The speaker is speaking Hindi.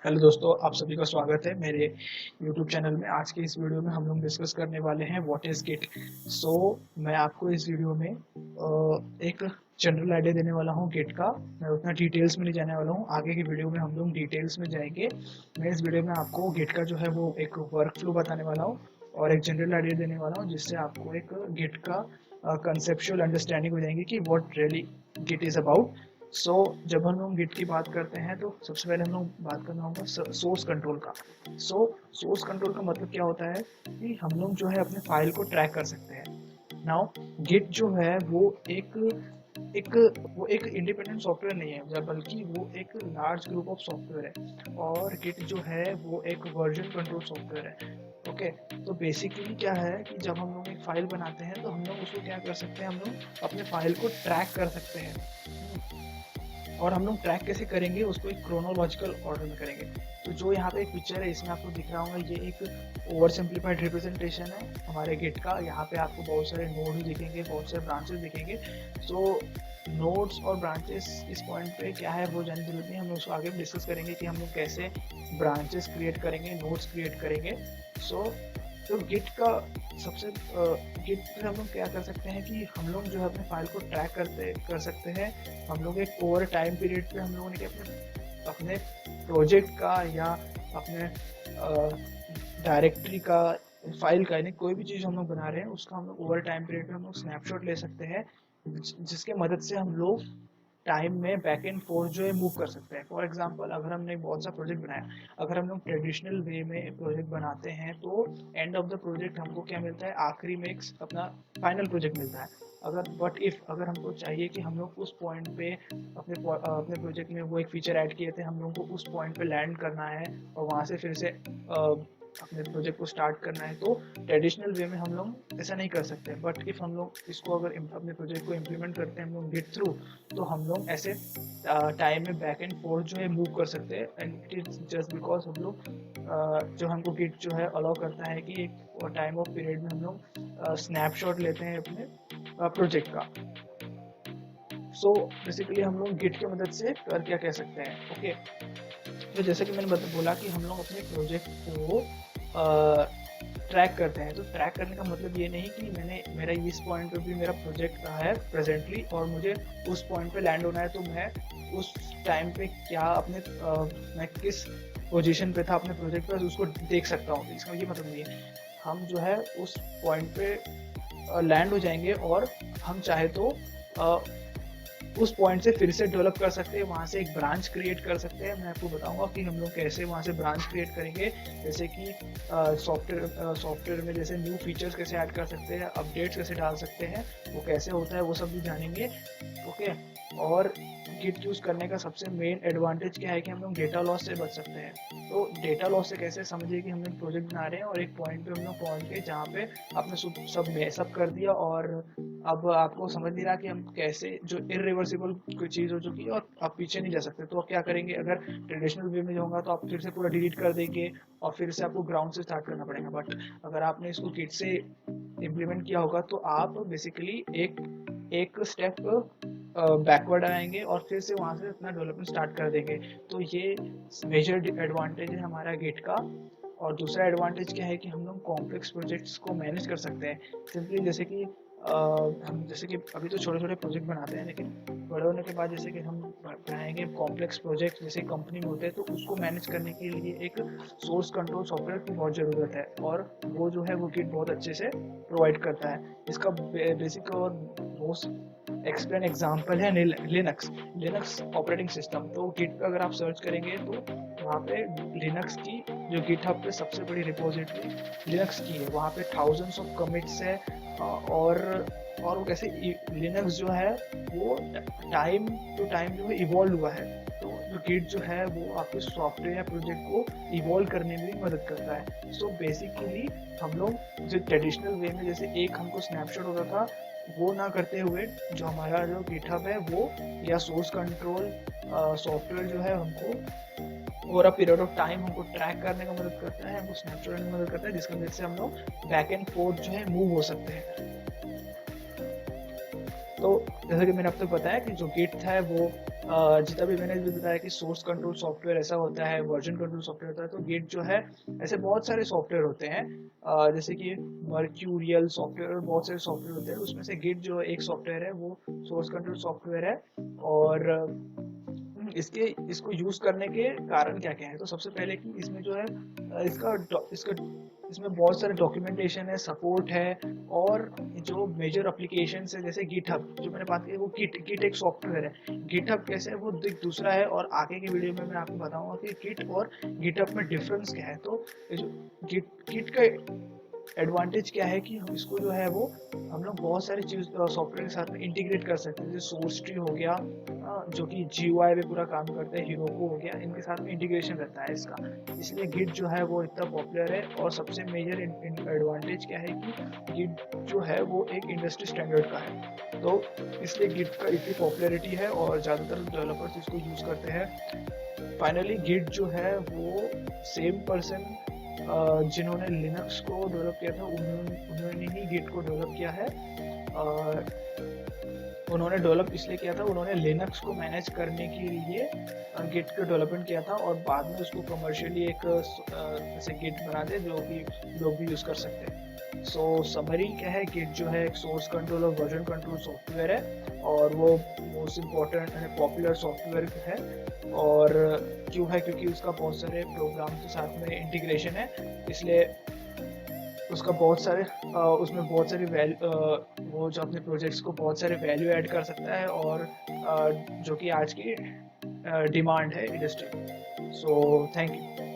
हेलो दोस्तों, आप सभी का स्वागत है मेरे यूट्यूब चैनल में। आज के इस वीडियो में हम लोग डिस्कस करने वाले हैं व्हाट इज़ गिट। मैं आपको इस वीडियो में एक जनरल आइडिया देने वाला हूँ गिट का। मैं उतना डिटेल्स में नहीं जाने वाला हूँ, आगे की वीडियो में हम लोग डिटेल्स में जाएंगे। मैं इस वीडियो में आपको गिट का जो है वो एक वर्क फ्लो बताने वाला हूँ और एक जनरल आइडिया देने वाला हूँ, जिससे आपको एक गिट का कंसेप्चुअल अंडरस्टैंडिंग हो जाएंगी कि what really git is about. जब हम लोग गिट की बात करते हैं तो सबसे पहले हम लोग बात करना होगा सोर्स कंट्रोल का। सोर्स कंट्रोल का मतलब क्या होता है कि हम लोग जो है अपने फाइल को ट्रैक कर सकते हैं। नाउ गिट जो है वो एक एक इंडिपेंडेंट सॉफ्टवेयर नहीं है, बल्कि वो एक लार्ज ग्रुप ऑफ सॉफ्टवेयर है। और गिट जो है वो एक वर्जन कंट्रोल सॉफ्टवेयर है। ओके, तो बेसिकली क्या है कि जब हम लोग एक फाइल बनाते हैं तो हम लोग उसको क्या कर सकते हैं, हम लोग अपने फाइल को ट्रैक कर सकते हैं। और हम लोग ट्रैक कैसे करेंगे, उसको एक क्रोनोलॉजिकल ऑर्डर में करेंगे। तो जो यहाँ पे एक पिक्चर है, इसमें आपको दिख रहा होगा, ये एक ओवर सिंप्लीफाइड रिप्रेजेंटेशन है हमारे गिट का। यहाँ पे आपको बहुत सारे नोड दिखेंगे, बहुत सारे ब्रांचेस दिखेंगे। सो नोड्स और ब्रांचेस इस पॉइंट पे क्या है वो जानने की जरूरत नहीं, हम लोग उसको आगे डिस्कस करेंगे कि हम लोग कैसे ब्रांचेस क्रिएट करेंगे, नोड्स क्रिएट करेंगे। सो तो गिट का सबसे गिट पे हम लोग क्या कर सकते हैं कि हम लोग जो है अपने फाइल को ट्रैक कर सकते हैं। हम लोग एक ओवर टाइम पीरियड पे हम लोगों ने अपने अपने प्रोजेक्ट का या अपने डायरेक्टरी का, फाइल का, यानी कोई भी चीज़ हम लोग बना रहे हैं उसका हम लोग ओवर टाइम पीरियड पे हम लोग स्नैपशॉट ले सकते हैं, जिसके मदद से हम लोग टाइम में बैक एंड फोर्थ जो है मूव कर सकते हैं। फॉर एग्जांपल, अगर हमने बहुत सा प्रोजेक्ट बनाया, अगर हम लोग ट्रेडिशनल वे में प्रोजेक्ट बनाते हैं तो एंड ऑफ द प्रोजेक्ट हमको क्या मिलता है, आखिरी में अपना फाइनल प्रोजेक्ट मिलता है। अगर हमको चाहिए कि हम लोग उस पॉइंट पे अपने प्रोजेक्ट में वो एक फीचर ऐड किए थे, हम लोगों को उस पॉइंट पे लैंड करना है और वहाँ से फिर से अपने प्रोजेक्ट को स्टार्ट करना है, तो ट्रेडिशनल वे में हम लोग ऐसा नहीं कर सकते। बट इफ़ हम लोग इसको अगर अपने प्रोजेक्ट को इम्प्लीमेंट करते हैं हम लोग गिट थ्रू, तो हम लोग ऐसे टाइम में बैक एंड फोर्थ जो है मूव कर सकते हैं। And it is just because हम लोग जो हमको गिट जो है अलाउ करता है कि एक टाइम ऑफ पीरियड में हम लोग स्नैपशॉट लेते हैं अपने प्रोजेक्ट का। बेसिकली हम लोग गिट की मदद से कर क्या कह सकते हैं। ओके, तो जैसे कि मैंने बोला कि हम लोग अपने प्रोजेक्ट को ट्रैक करते हैं। तो ट्रैक करने का मतलब ये नहीं कि मेरा इस पॉइंट पे भी मेरा प्रोजेक्ट रहा है प्रेजेंटली और मुझे उस पॉइंट पे लैंड होना है, तो मैं उस टाइम पे क्या मैं किस पोजीशन पे था अपने प्रोजेक्ट पे उसको देख सकता हूँ। इसका ये मतलब नहीं है। हम जो है उस पॉइंट पे लैंड हो जाएंगे और हम चाहे तो उस पॉइंट से फिर से डेवलप कर सकते हैं, वहाँ से एक ब्रांच क्रिएट कर सकते हैं। मैं आपको बताऊंगा कि हम लोग कैसे वहाँ से ब्रांच क्रिएट करेंगे, जैसे कि सॉफ्टवेयर में जैसे न्यू फीचर्स कैसे ऐड कर सकते हैं, अपडेट्स कैसे डाल सकते हैं, वो कैसे होता है वो सब भी जानेंगे। ओके, और गिट यूज़ करने का सबसे मेन एडवांटेज क्या है कि हम लोग डेटा लॉस से बच सकते हैं। तो डेटा लॉस से कैसे, समझिए कि हम लोग प्रोजेक्ट बना रहे हैं और एक पॉइंट पे हम लोग पहुँच गए जहाँ पे आपने सब मैसअप कर दिया और अब आपको समझ नहीं रहा कि हम कैसे, जो इरिवर्सिबल कोई चीज़ हो चुकी है और आप पीछे नहीं जा सकते, तो आप क्या करेंगे, अगर ट्रेडिशनल वे में होगा तो आप फिर से पूरा डिलीट कर देंगे और फिर से आपको ग्राउंड से स्टार्ट करना पड़ेगा। बट अगर आपने इसको गिट से इम्प्लीमेंट किया होगा तो आप बेसिकली एक स्टेप बैकवर्ड आएंगे और फिर से वहाँ से अपना डेवलपमेंट स्टार्ट कर देंगे। तो ये मेजर एडवांटेज है हमारा गिट का। और दूसरा एडवांटेज क्या है कि हम लोग कॉम्प्लेक्स प्रोजेक्ट्स को मैनेज कर सकते हैं सिंपली। जैसे कि अभी तो छोटे छोटे प्रोजेक्ट बनाते हैं, लेकिन बड़े होने के बाद जैसे कि हम बनाएंगे कॉम्प्लेक्स प्रोजेक्ट जैसे कंपनी में होते हैं, तो उसको मैनेज करने के लिए एक सोर्स कंट्रोल सॉफ्टवेयर की बहुत ज़रूरत है और वो जो है वो गिट बहुत अच्छे से प्रोवाइड करता है। इसका बेसिक और मोस्ट एक्सप्लेन एग्जाम्पल है लिनक्स ऑपरेटिंग सिस्टम। तो गिट पे अगर आप सर्च करेंगे तो वहाँ पे लिनक्स की जो गिटहब पे सबसे बड़ी रिपोजिटरी लिनक्स की है, वहाँ पे थाउजेंड्स ऑफ कमिट्स है। और वो कैसे लिनक्स जो है वो टाइम टू टाइम जो है इवॉल्व हुआ है। तो जो गिट जो है वो आपके सॉफ्टवेयर या प्रोजेक्ट को इवॉल्व करने में भी मदद करता है। सो बेसिकली हम लोग जो ट्रेडिशनल वे में जैसे एक हमको स्नैपशॉट होता था, वो ना करते हुए जो हमारा जो गिटहब है वो या सोर्स कंट्रोल सॉफ्टवेयर जो है हमको over a period of time हमको ट्रैक करने का मदद करता है, हमको स्नैपशॉट में मदद करता है, जिसकी वजह से हम लोग बैक एंड फोर्थ जो है मूव हो सकते हैं। तो जैसा कि मैंने अब तक बताया कि जो गिट है वो जितना भी मैंने भी बताया कि सोर्स कंट्रोल सॉफ्टवेयर ऐसा होता है, वर्जन कंट्रोल सॉफ्टवेयर होता है, तो गिट जो है ऐसे बहुत सारे सॉफ्टवेयर होते हैं, जैसे कि मर्क्यूरियल सॉफ्टवेयर और बहुत सारे सॉफ्टवेयर होते हैं। उसमें से गिट जो एक सॉफ्टवेयर है वो सोर्स कंट्रोल सॉफ्टवेयर है। और इसको यूज करने के कारण क्या क्या है, तो सबसे पहले कि इसमें जो है इसका इसमें बहुत सारे डॉक्यूमेंटेशन है, सपोर्ट है, और जो मेजर एप्लीकेशन है जैसे गिटहब जो मैंने बात की, वो गिट एक सॉफ्टवेयर है। गिटहब कैसे है वो दूसरा है, और आगे के वीडियो में मैं आपको बताऊंगा कि गिट और गिटहब में डिफरेंस क्या है। तो गिट का एडवांटेज क्या है कि इसको जो है वो हम लोग बहुत सारी चीज सॉफ्टवेयर के साथ में इंटीग्रेट कर सकते हैं, जैसे सोर्स ट्री हो गया, जो कि GUI पे पूरा काम करता है, हीरोको हो गया, इनके साथ में इंटीग्रेशन रहता है इसका। इसलिए गिट जो है वो इतना पॉपुलर है। और सबसे मेजर एडवांटेज क्या है कि गिट जो है वो एक इंडस्ट्री स्टैंडर्ड का है, तो इसलिए गिट का इतनी पॉपुलैरिटी है और ज़्यादातर डेवलपर्स इसको यूज करते हैं। फाइनली गिट जो है वो सेम पर्सन जिन्होंने लिनक्स को डेवलप किया था उन्होंने ही गिट को डेवलप किया है। उन्होंने डेवलप इसलिए किया था, उन्होंने लिनक्स को मैनेज करने के लिए गिट का डेवलपमेंट किया था, और बाद में उसको कमर्शियली एक ऐसे गिट बना दे जो कि लोग भी यूज़ कर सकते हैं। सो समरी क्या है, गिट जो है एक सोर्स कंट्रोल और वर्जन कंट्रोल सॉफ्टवेयर है, और वो most important and popular software है। और क्यों है, क्योंकि उसका बहुत सारे प्रोग्राम के साथ में इंटीग्रेशन है, इसलिए उसका बहुत सारे उसमें बहुत सारी वो जो अपने प्रोजेक्ट्स को बहुत सारे वैल्यू ऐड कर सकता है, और जो कि आज की डिमांड है इंडस्ट्री। So thank you.